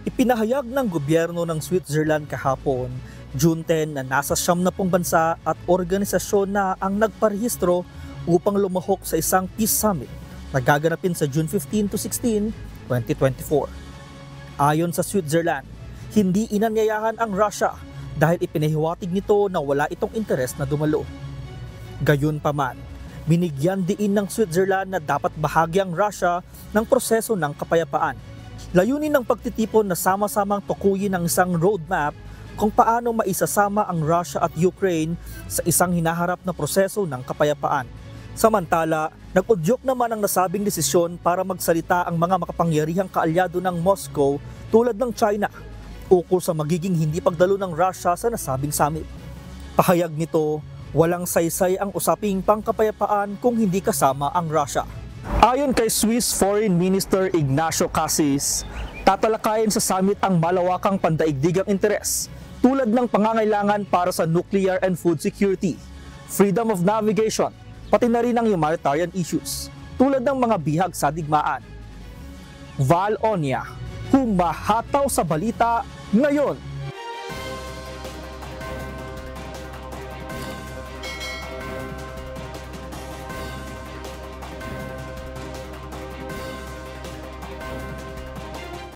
Ipinahayag ng gobyerno ng Switzerland kahapon, June 10, na nasa 70 bansa at organisasyon na ang nagparehistro upang lumahok sa isang peace summit na gaganapin sa June 15 to 16, 2024. Ayon sa Switzerland, hindi inanyayahan ang Russia dahil ipinahiwatig nito na wala itong interes na dumalo. Gayunpaman, binigyan diin ng Switzerland na dapat bahagi ang Russia ng proseso ng kapayapaan. Layunin ng pagtitipon na sama-samang tukuyin ng isang roadmap kung paano maisasama ang Russia at Ukraine sa isang hinaharap na proseso ng kapayapaan. Samantala, nag-udyok naman ang nasabing desisyon para magsalita ang mga makapangyarihang kaalyado ng Moscow tulad ng China ukol sa magiging hindi pagdalo ng Russia sa nasabing summit. Pahayag nito, walang saysay ang usaping pangkapayapaan kung hindi kasama ang Russia. Ayon kay Swiss Foreign Minister Ignacio Cassis, tatalakayin sa summit ang malawakang pandaigdigang interes tulad ng pangangailangan para sa nuclear and food security, freedom of navigation, pati na rin ang humanitarian issues tulad ng mga bihag sa digmaan. Val Onia, humahataw sa balita ngayon.